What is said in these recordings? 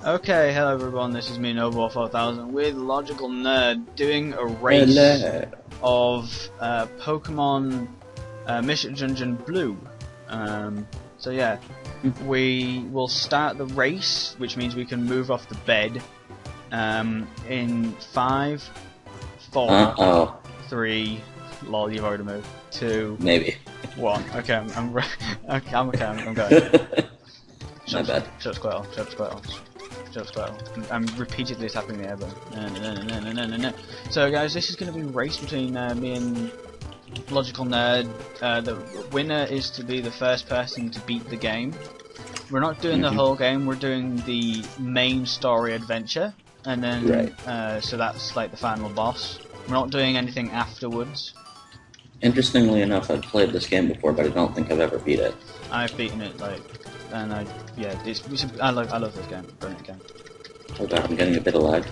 Okay, hello everyone, this is me, Noble4000, with Logical Nerd, doing a race of Pokemon Mystery Dungeon Blue. So yeah, we will start the race, which means we can move off the bed, in 5, 4, 3, lol, you've already moved, 2, maybe 1, okay, I'm going. My bad. Shut Squirtle, shut Squirtle. I'm repeatedly tapping the air button. No. So guys, this is going to be a race between me and Logical Nerd. The winner is to be the first person to beat the game. We're not doing the whole game, we're doing the main story adventure. And then, so that's like the final boss. We're not doing anything afterwards. Interestingly enough, I've played this game before, but I don't think I've ever beat it. I've beaten it, and I love this game. Brilliant game. Oh god, I'm getting a bit of lag.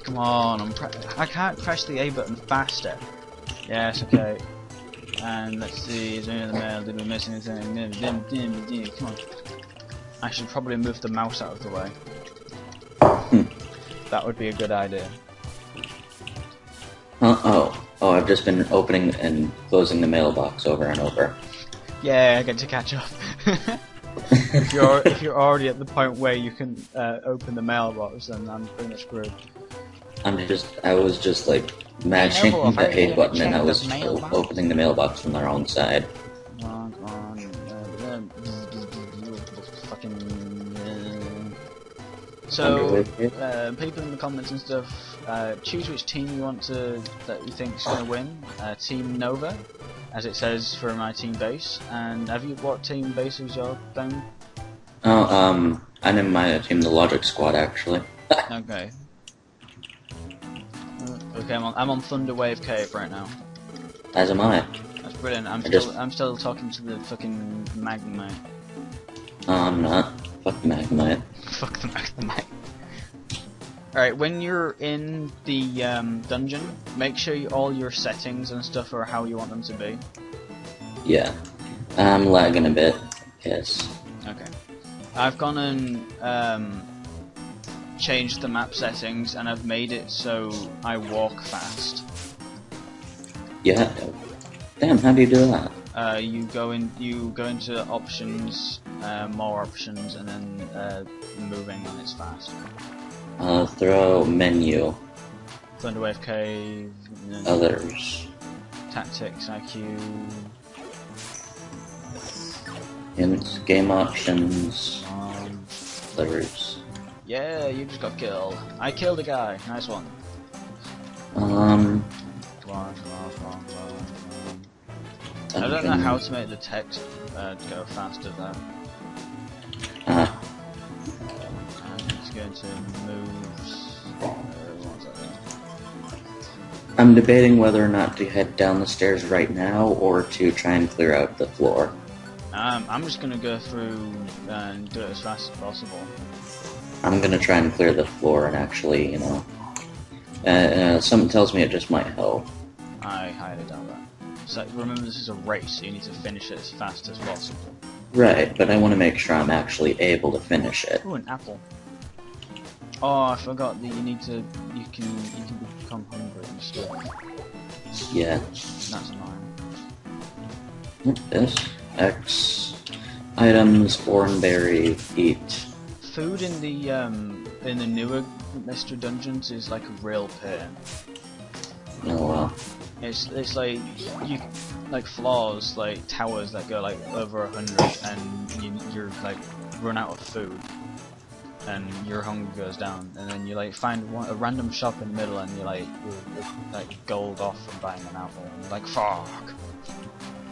Come on, I can't press the A button faster. Yes, okay. And let's see, is there any other mail? Did we miss anything? Come on. I should probably move the mouse out of the way. That would be a good idea. Oh, I've just been opening and closing the mailbox over and over. Yeah, I get to catch up. If you're already at the point where you can open the mailbox, then I'm pretty much screwed. I was just like matching the A button and I was opening the mailbox from the wrong side. Come on. So, people in the comments and stuff, choose which team you want that you think is going to win. Team Nova, as it says for my team base. And what team base is your thing? Oh, I'm in my team, the Logic Squad, actually. Okay. Okay, I'm on Thunderwave Cave right now. As am I. That's brilliant. I'm still talking to the fucking Magnemite. I'm not. Fuck the Magnemite. Fuck the Magnemite. Alright, when you're in the dungeon, make sure all your settings and stuff are how you want them to be. Yeah. I'm lagging a bit. Yes. Okay. I've gone and changed the map settings and I've made it so I walk fast. Yeah. Damn, how do you do that? You go into options, more options, and then moving, and it's fast. Throw menu. Thunderwave Cave. Others. Tactics, IQ. Hints, game options. Others. Yeah, you just got killed. I killed a guy. Nice one. Come on. I don't know how to make the text go faster though. It's going to moves. I'm debating whether or not to head down the stairs right now or to try and clear out the floor. I'm just going to go through and do it as fast as possible. I'm going to try and clear the floor and actually, you know, something tells me it just might help. I highly doubt that. So remember, this is a race, so you need to finish it as fast as possible. Right, but I want to make sure I'm actually able to finish it. Ooh, an apple. Oh, I forgot that you can become hungry and stuff. Yeah. That's annoying. This X items, berry, eat. Food in the newer Mystery Dungeons is like a real pain. Oh well. It's like floors, like towers that go like over 100, and you're like run out of food, and your hunger goes down, and then you like find a random shop in the middle, and you're like gold off from buying an apple, and you're like fuck,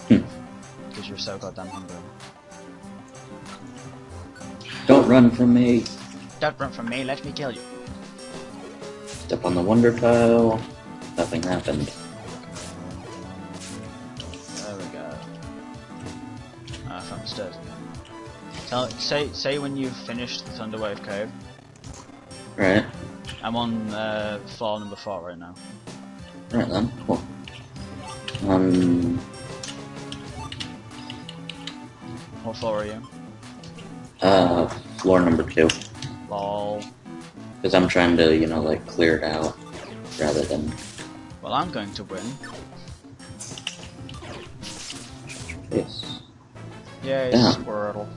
because you're so goddamn hungry. Don't run from me. Don't run from me. Let me kill you. Step on the wonder tile. Nothing happened. There we go. I found the stairs again. Say when you've finished the Thunderwave Cave. Right. I'm on floor number 4 right now. Right then, cool. What floor are you? Floor number 2. Lol. Because I'm trying to, you know, like, clear it out rather than... Well, I'm going to win. Yes. Yay, Yeah. Squirtle.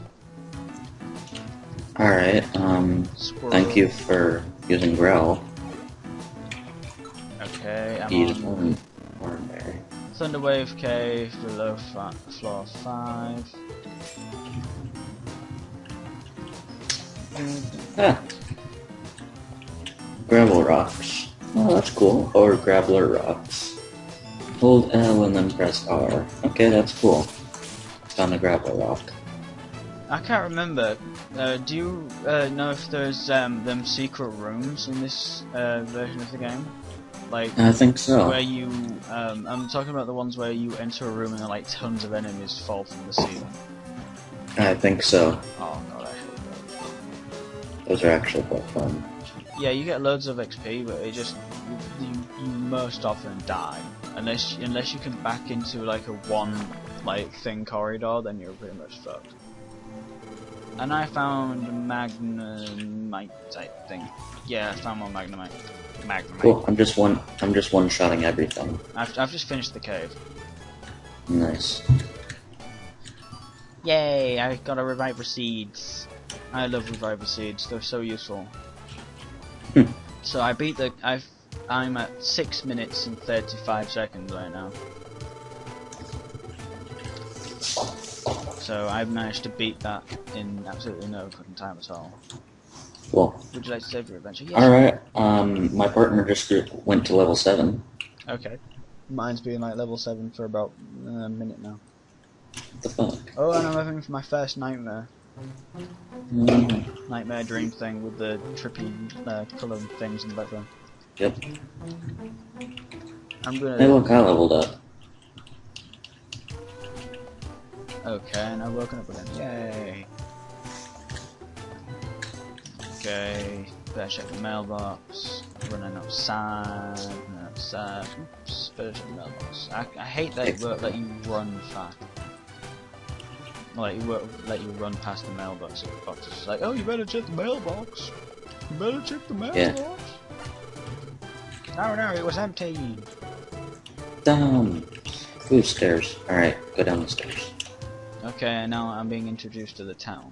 Alright, Squirtle. thank you for using Growl. Okay, I'm Use on Oranberry. Thunderwave Cave, below floor 5. Ah. Gravel rocks. Oh, that's cool. Or Graveler rocks. Hold L and then press R. Okay, that's cool. Found a gravel rock. I can't remember. Do you know if there's them secret rooms in this version of the game? Like, I think so. where you, I'm talking about the ones where you enter a room and like tons of enemies fall from the ceiling. I think so. Oh god, I hate Those are actually quite fun. those. Yeah, you get loads of XP, but it just you most often die unless you can back into like a one like thin corridor, then you're pretty much fucked. And I found Magnemite type thing. Yeah, I found more Magnemite. Cool. I'm just one-shotting everything. I've just finished the cave. Nice. Yay! I got a Reviver Seeds. I love Reviver Seeds. They're so useful. So I beat the. I'm at 6 minutes and 35 seconds right now. So I've managed to beat that in absolutely no fucking time at all. Cool. Would you like to save your adventure? Yes. Alright, my partner just went to level 7. Okay. Mine's been like level 7 for about a minute now. What the fuck? Oh, and I'm having my first nightmare. Nightmare dream thing with the trippy colour things in the background. Yep. I'm gonna... Hey look, I leveled up. Okay, and I've woken up again. Yay! Okay, better check the mailbox. Running outside. Oops, better check the mailbox. I hate that it won't let you run fast. Like, it won't let you run past the mailbox. It's just like, oh, you better check the mailbox. You better check the mailbox. Yeah. No, it was empty. Down. Ooh, stairs. Alright, go down the stairs. Okay, now I'm being introduced to the town.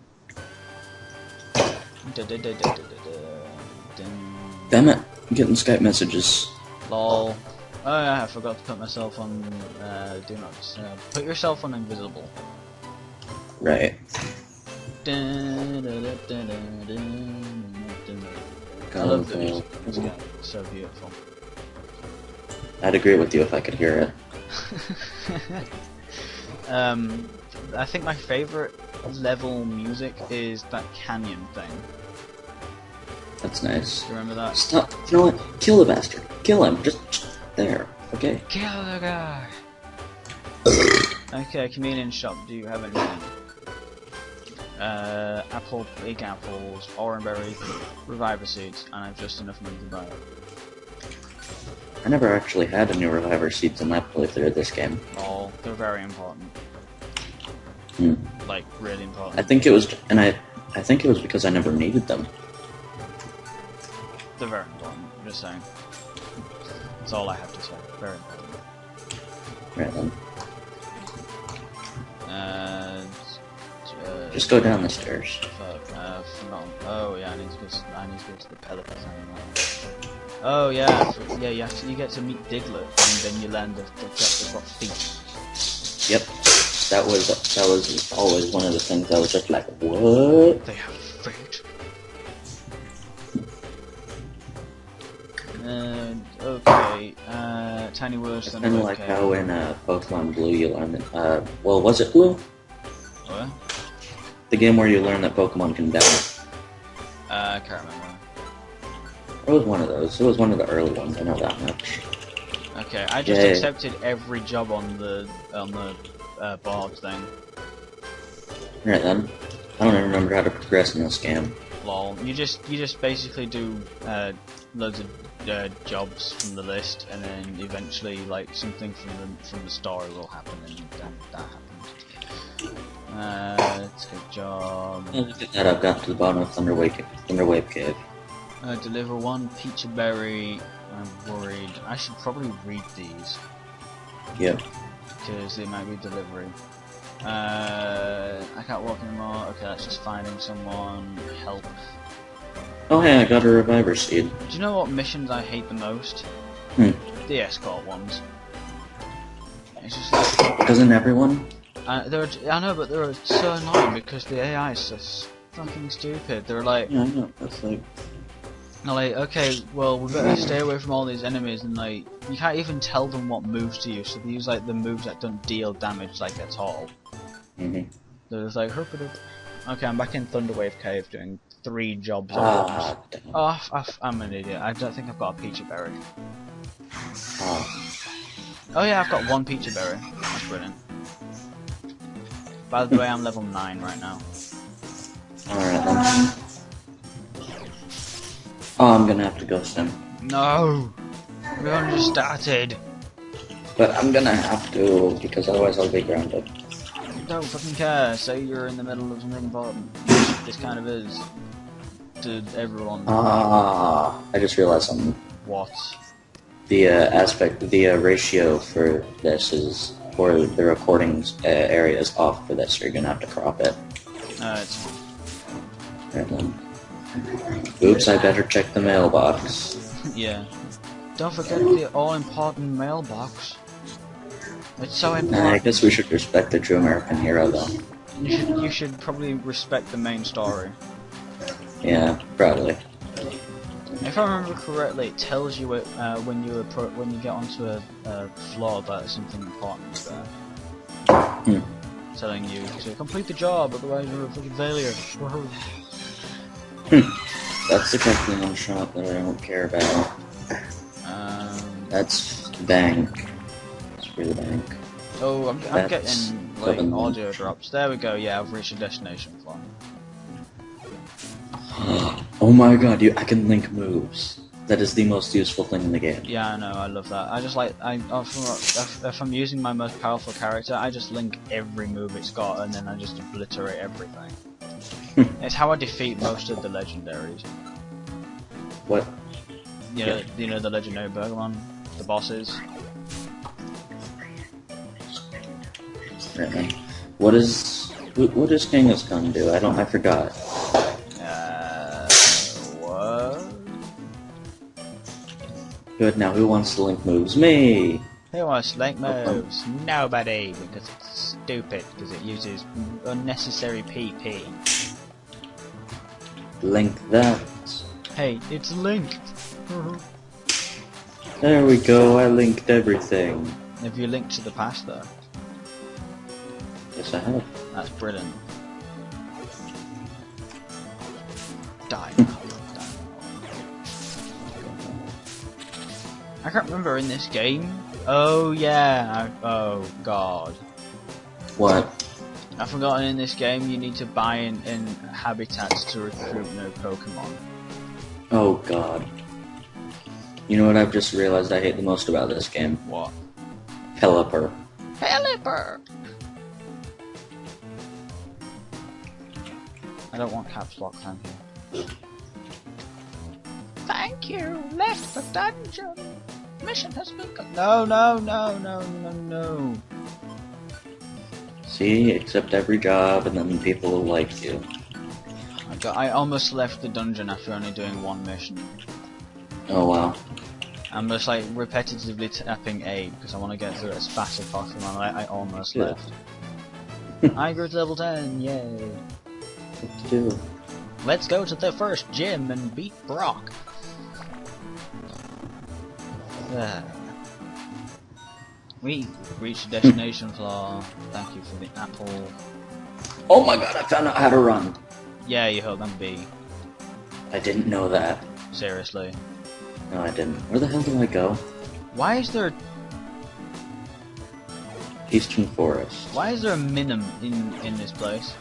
Damn it, I'm getting Skype messages. Lol. Oh yeah, I forgot to put myself on, do not, put yourself on invisible. Right. I love the music in this game, it's so beautiful. I'd agree with you if I could hear it. I think my favourite level music is that canyon thing. That's nice. Do you remember that? Stop. You know what? Kill the bastard. Kill him. Just there. Okay? Kill the guy! Okay, chameleon shop, do you have anything? Apple, big apples, oranberry, reviver seeds, and I have just enough money to buy it. I never actually had any reviver seeds in that playthrough of this game. Oh, they're very important. Like, really important. I think it was, and I think it was because I never needed them. They're very important, I'm just saying. That's all I have to say. Very important. Right then. Just Just go down the stairs. Fuck, no. Oh yeah, I need to go to the pellet thing. Oh yeah, you get to meet Diglett, and then you learn the they've got feet. Yep. That was always one of the things I was just like, what? They have feet. Okay, tiny words. It's kind of like how in Pokemon Blue you learn that, well, was it Blue? What? The game where you learn that Pokemon can die. I can't remember. It was one of those. It was one of the early ones, I know that much. Okay, I just accepted every job on the board thing. Right then. I don't even remember how to progress in this game. Lol. You just basically do loads of jobs from the list, and then eventually like something from the story will happen, and then that happens. Let's get job. Oh, look at that, I've got to the bottom of Thunderwave Cave. Deliver 1 peach berry. I'm worried. I should probably read these. Yep. Because they might be delivery. I can't walk anymore. Okay, that's just finding someone. Help. Oh hey, I got a reviver seed. Do you know what missions I hate the most? The escort ones. It's just like... Doesn't everyone? I know, but they're so annoying because the AI is so fucking stupid. They're like... Yeah, I know, that's like... They're like, okay, well, we better stay away from all these enemies, and like, you can't even tell them what moves to use, so they use like the moves that don't deal damage like at all. They're just like, herp. Okay, I'm back in Thunderwave Cave doing 3 jobs at once. Damn. Oh, I'm an idiot. I don't think I've got a peachy berry. Oh yeah, I've got 1 peachy berry. That's brilliant. By the way, I'm level 9 right now. Alright then. Oh, I'm gonna have to go soon. No! We only just started! But I'm gonna have to, because otherwise I'll be grounded. Don't fucking care, say you're in the middle of something important. This kind of is. To everyone. I just realized something. What? The ratio for this is, or the recordings area is off for this, so you're gonna have to crop it. It's fine. Right then. Oops, I better check the mailbox. Yeah. Don't forget the all-important mailbox. It's so important. I guess we should respect the true American hero, though. You should probably respect the main story. Yeah, probably. If I remember correctly, it tells you when you get onto a floor that something important is there. Telling you to complete the job, otherwise you're a fucking failure. That's the kind of one shot that I don't care about. That's the bank. Screw the bank. Oh, I'm getting like audio drops. There we go. Yeah, I've reached a destination floor. Oh my god, I can link moves. That is the most useful thing in the game. Yeah, I know. I love that. I just like if I'm using my most powerful character, I just link every move it's got, and then I just obliterate everything. It's how I defeat most of the legendaries. What? You know the legendary Pokemon, the bosses. Right. What does Kangaskhan do? I forgot. What? Good. Now, who wants to link moves? Me. Who wants to link moves? Nobody, because it's stupid. Because it uses unnecessary PP. Link that. Hey, it's linked. There we go. I linked everything. Have you linked to the past though? Yes, I have. That's brilliant. Die now. I can't remember in this game. Oh yeah. Oh god. What? I've forgotten in this game you need to buy in habitats to recruit new Pokemon. Oh god. You know what I've just realized I hate the most about this game? What? Pelipper. Pelipper! I don't want caps lock, thank you. Thank you! Left the dungeon! Mission has been No. See, accept every job and then people will like you. I almost left the dungeon after only doing 1 mission. Oh wow. I'm just like repetitively tapping A because I want to get through it as fast as possible and I almost left. I grew to level 10, yay! What to do? Let's go to the first gym and beat Brock! We reached the destination floor. Thank you for the apple. Oh my god, I found out how to run! Yeah, you hold on B. I didn't know that. Seriously. No, I didn't. Where the hell do I go? Why is there Eastern Forest. Why is there a minim in this place?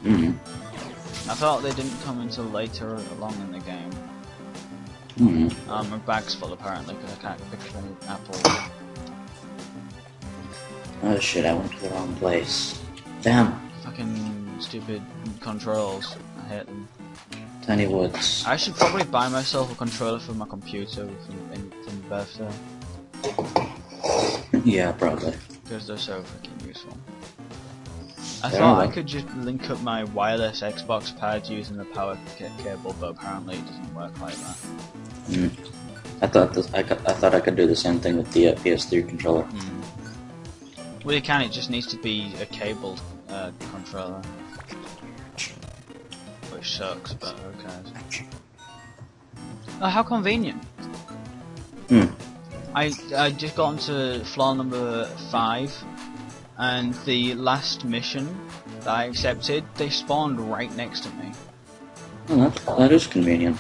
I thought they didn't come until later along in the game. My bag's full apparently because I can't pick up any apples. Oh shit, I went to the wrong place. Damn. Fucking stupid controls. I hate them. Tiny Woods. I should probably buy myself a controller for my computer from birthday. Yeah, probably. Because they're so freaking useful. I thought I could just link up my wireless Xbox pad using the power cable, but apparently it doesn't work like that. Mm. I thought I could do the same thing with the PS3 controller. Mm. Well, you can. It just needs to be a cabled controller, which sucks, but okay. Oh, how convenient! Hmm. I just got onto floor number 5, and the last mission that I accepted, they spawned right next to me. Oh, that is convenient.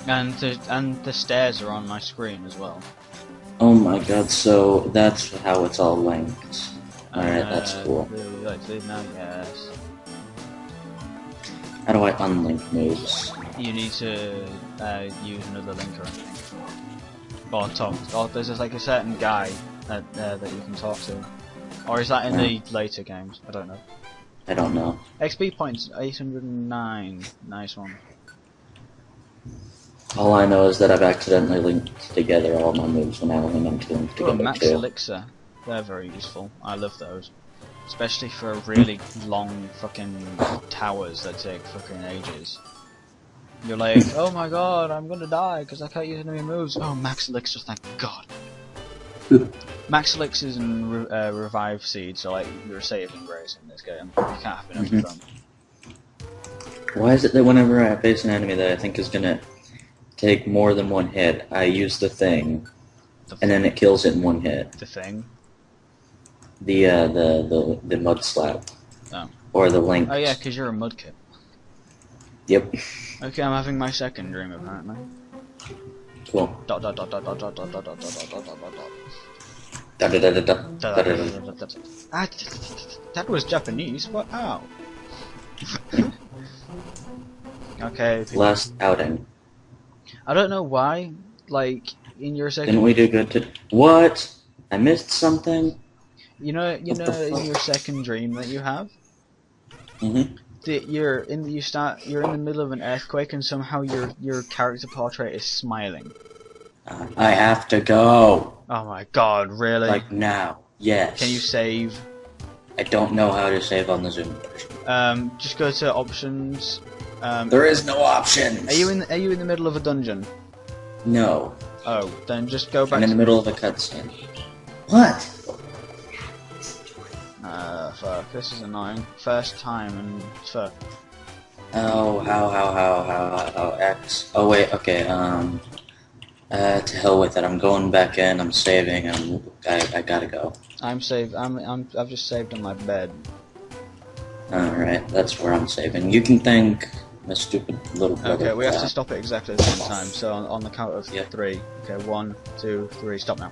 And the stairs are on my screen as well. Oh my god, so that's how it's all linked. Alright, that's cool. Now, yes. How do I unlink moves? You need to use another link or anything. Or talk. Or there's like a certain guy that you can talk to. Or is that in the later games? I don't know. I don't know. XP points 809. Nice one. All I know is that I've accidentally linked together all my moves when I only meant to link together Max Elixir. They're very useful. I love those. Especially for really long fucking towers that take fucking ages. You're like, oh my god, I'm gonna die because I can't use any moves. Oh, Max Elixir, thank god. Max Elixirs and Revive Seeds are like your saving grace in this game. You can't have enough of them. Why is it that whenever I face an enemy that I think is gonna take more than one hit, I use the thing, and then it kills it in one hit? The thing? The mud slap. Oh. Or the link. Oh yeah, because you're a mudkip. Yep. Okay, I'm having my second dream apparently. Cool. Dot dot dot dot dot dot dot dot dot dot dot dot dot dot. Ah, that was Japanese. What? Ow. Okay. Last outing. I don't know why. Like in your second. Didn't we do good to? What? I missed something. You know, in your second dream that you have. Mhm. You're in the middle of an earthquake and somehow your character portrait is smiling. I have to go. Oh my god, really? Like now. Yes. Can you save? I don't know how to save on the Zoom version. Just go to options. There is no options. Are you in the middle of a dungeon? No. Oh, then just go back. I'm in the middle of a cutscene. What? Fuck, this is annoying. First time and fuck. Oh, how, X. Oh wait, okay, to hell with it. I'm going back in, I'm saving, I gotta go. I've just saved on my bed. Alright, that's where I'm saving. You can thank my stupid little brother. Okay, we have to stop it exactly at the same time, so on the count of 3. Okay, 1, 2, 3, stop now.